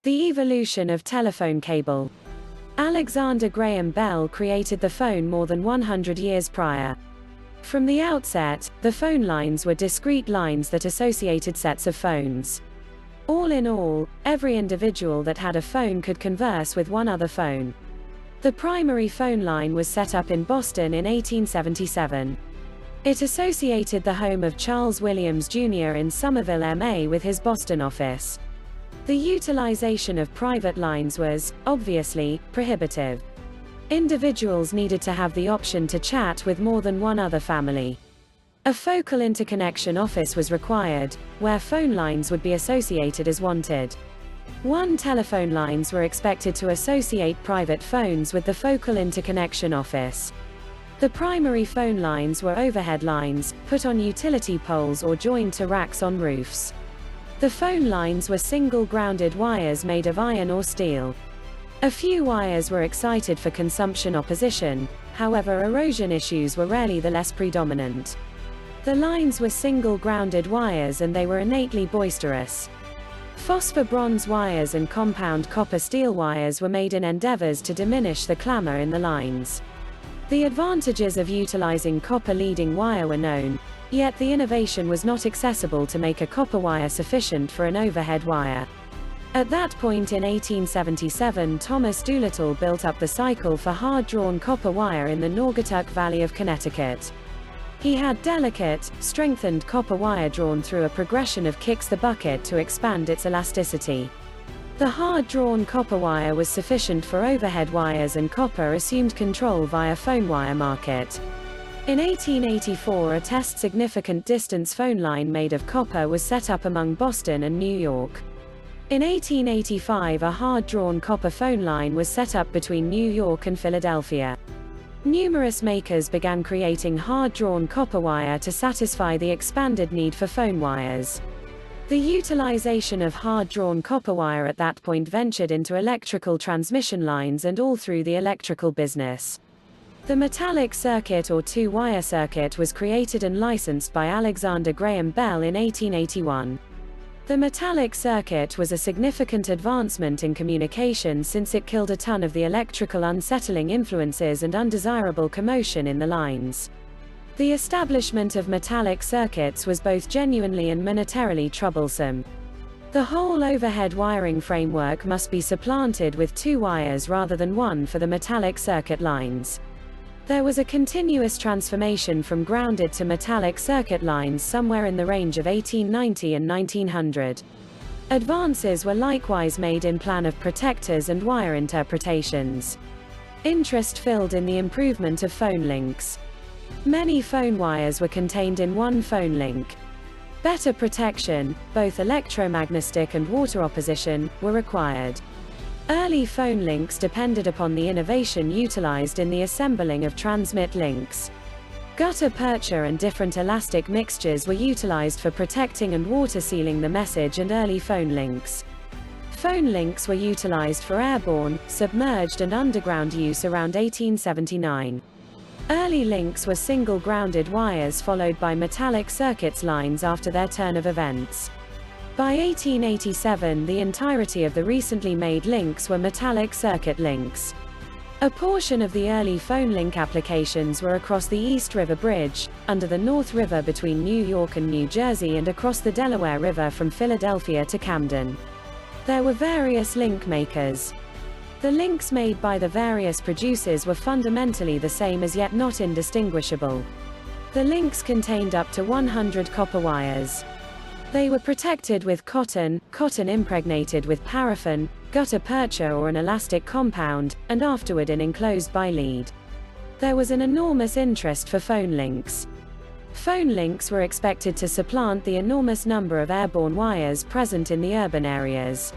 The evolution of telephone cable. Alexander Graham Bell created the phone more than 100 years prior. From the outset, the phone lines were discrete lines that associated sets of phones. All in all, every individual that had a phone could converse with one other phone. The primary phone line was set up in Boston in 1877. It associated the home of Charles Williams Jr. in Somerville, MA with his Boston office. The utilization of private lines was, obviously, prohibitive. Individuals needed to have the option to chat with more than one other family. A focal interconnection office was required, where phone lines would be associated as wanted. One telephone lines were expected to associate private phones with the focal interconnection office. The primary phone lines were overhead lines, put on utility poles or joined to racks on roofs. The phone lines were single grounded wires made of iron or steel. A few wires were excited for consumption opposition, however erosion issues were rarely the less predominant. The lines were single grounded wires and they were innately boisterous. Phosphor bronze wires and compound copper steel wires were made in endeavors to diminish the clamor in the lines. The advantages of utilizing copper leading wire were known, yet the innovation was not accessible to make a copper wire sufficient for an overhead wire. At that point in 1877, Thomas Doolittle built up the cycle for hard-drawn copper wire in the Naugatuck Valley of Connecticut. He had delicate, strengthened copper wire drawn through a progression of kicks the bucket to expand its elasticity. The hard-drawn copper wire was sufficient for overhead wires and copper assumed control via phone wire market. In 1884, a test significant distance phone line made of copper was set up among Boston and New York. In 1885, a hard-drawn copper phone line was set up between New York and Philadelphia. Numerous makers began creating hard-drawn copper wire to satisfy the expanded need for phone wires. The utilization of hard-drawn copper wire at that point ventured into electrical transmission lines and all through the electrical business. The metallic circuit or two-wire circuit was created and licensed by Alexander Graham Bell in 1881. The metallic circuit was a significant advancement in communication since it killed a ton of the electrical unsettling influences and undesirable commotion in the lines. The establishment of metallic circuits was both genuinely and monetarily troublesome. The whole overhead wiring framework must be supplanted with two wires rather than one for the metallic circuit lines. There was a continuous transformation from grounded to metallic circuit lines somewhere in the range of 1890 and 1900. Advances were likewise made in plan of protectors and wire interpretations. Interest filled in the improvement of phone links. Many phone wires were contained in one phone link. Better protection, both electromagnetic and water opposition, were required. Early phone links depended upon the innovation utilized in the assembling of transmit links. Gutta percha and different elastic mixtures were utilized for protecting and water sealing the message and early phone links. Phone links were utilized for airborne, submerged and underground use around 1879. Early links were single grounded wires followed by metallic circuits lines after their turn of events. By 1887, the entirety of the recently made links were metallic circuit links. A portion of the early phone link applications were across the East River Bridge, under the North River between New York and New Jersey and across the Delaware River from Philadelphia to Camden. There were various link makers. The links made by the various producers were fundamentally the same as yet not indistinguishable. The links contained up to 100 copper wires. They were protected with cotton impregnated with paraffin, gutta percha or an elastic compound, and afterward enclosed by lead. There was an enormous interest for phone links. Phone links were expected to supplant the enormous number of airborne wires present in the urban areas.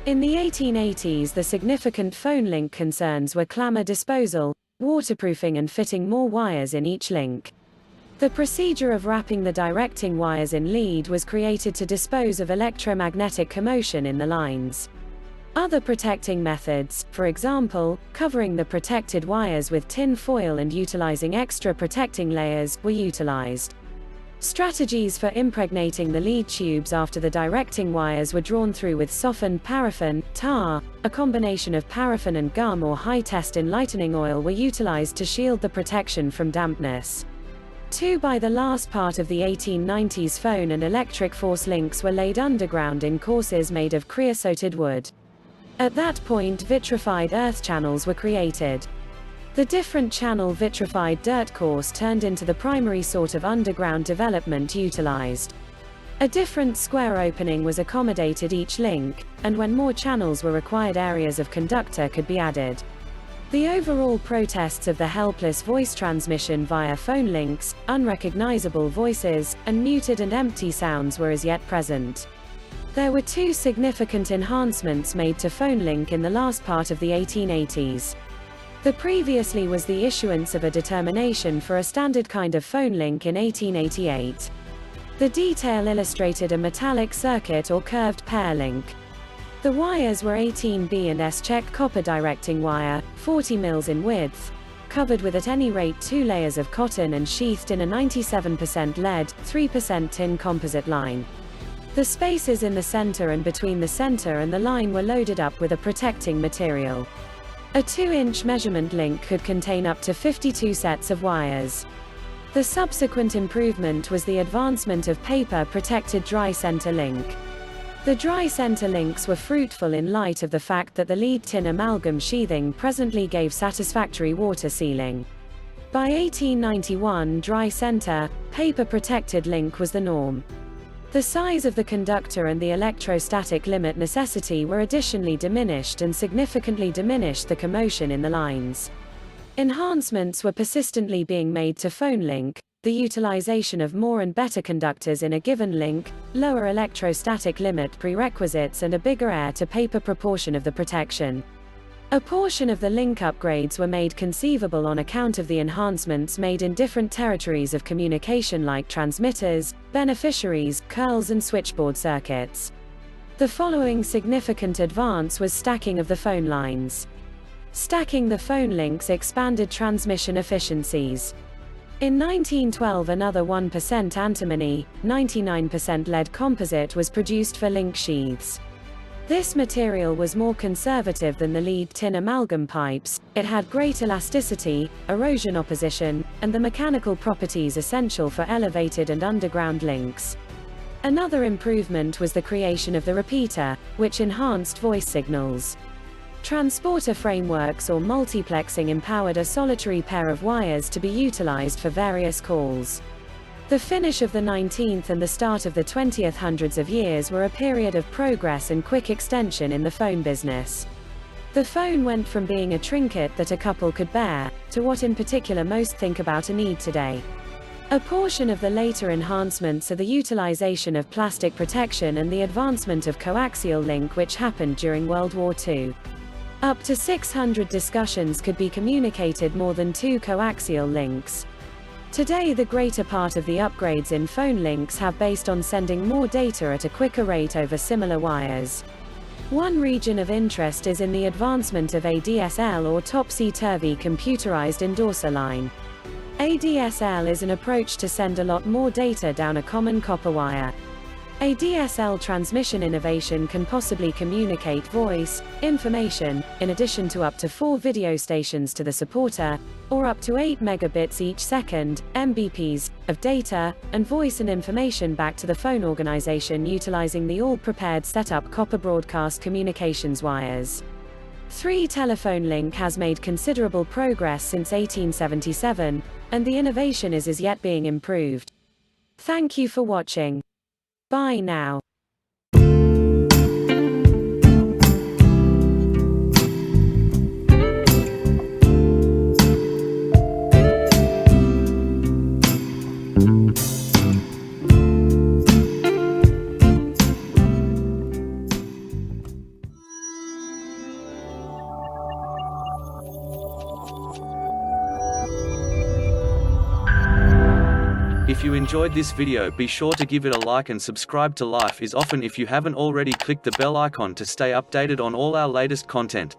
In the 1880s, the significant phone link concerns were clamor disposal, waterproofing and fitting more wires in each link. The procedure of wrapping the directing wires in lead was created to dispose of electromagnetic commotion in the lines. Other protecting methods, for example, covering the protected wires with tin foil and utilizing extra protecting layers, were utilized. Strategies for impregnating the lead tubes after the directing wires were drawn through with softened paraffin, tar, a combination of paraffin and gum or high-test enlightening oil were utilized to shield the protection from dampness. By the last part of the 1890s, phone and electric force links were laid underground in courses made of creosoted wood. At that point, vitrified earth channels were created. The different channel vitrified dirt course turned into the primary sort of underground development utilized. A different square opening was accommodated each link, and when more channels were required, areas of conductor could be added. The overall protests of the helpless voice transmission via phone links, unrecognizable voices, and muted and empty sounds were as yet present. There were two significant enhancements made to phone link in the last part of the 1880s. The previously was the issuance of a determination for a standard kind of phone link in 1888. The detail illustrated a metallic circuit or curved pair link. The wires were 18B and S-check copper directing wire, 40 mils in width, covered with at any rate 2 layers of cotton and sheathed in a 97% lead, 3% tin composite line. The spaces in the center and between the center and the line were loaded up with a protecting material. A 2-inch measurement link could contain up to 52 sets of wires. The subsequent improvement was the advancement of paper-protected dry center link. The dry center links were fruitful in light of the fact that the lead tin amalgam sheathing presently gave satisfactory water sealing. By 1891, dry center, paper-protected link was the norm. The size of the conductor and the electrostatic limit necessity were additionally diminished and significantly diminished the commotion in the lines. Enhancements were persistently being made to phone link, the utilization of more and better conductors in a given link, lower electrostatic limit prerequisites, and a bigger air-to-paper proportion of the protection. A portion of the link upgrades were made conceivable on account of the enhancements made in different territories of communication like transmitters, beneficiaries, curls and switchboard circuits. The following significant advance was stacking of the phone lines. Stacking the phone links expanded transmission efficiencies. In 1912, another 1% antimony, 99% lead composite was produced for link sheaths. This material was more conservative than the lead tin amalgam pipes, it had great elasticity, erosion opposition, and the mechanical properties essential for elevated and underground links. Another improvement was the creation of the repeater, which enhanced voice signals. Transporter frameworks or multiplexing empowered a solitary pair of wires to be utilized for various calls. The finish of the 19th and the start of the 20th hundreds of years were a period of progress and quick extension in the phone business. The phone went from being a trinket that a couple could bear, to what in particular most think about a need today. A portion of the later enhancements are the utilization of plastic protection and the advancement of coaxial link, which happened during World War II. Up to 600 discussions could be communicated more than 2 coaxial links. Today, the greater part of the upgrades in phone links have based on sending more data at a quicker rate over similar wires. One region of interest is in the advancement of ADSL or topsy-turvy computerized endorser line. ADSL is an approach to send a lot more data down a common copper wire. ADSL transmission innovation can possibly communicate voice, information, in addition to up to 4 video stations to the supporter, or up to 8 megabits each second, MBPs, of data, and voice and information back to the phone organization utilizing the all-prepared setup copper broadcast communications wires. 3 telephone link has made considerable progress since 1877, and the innovation is as yet being improved. Thank you for watching. Bye now. If you enjoyed this video, be sure to give it a like and subscribe to Life is Often if you haven't already. Click the bell icon to stay updated on all our latest content.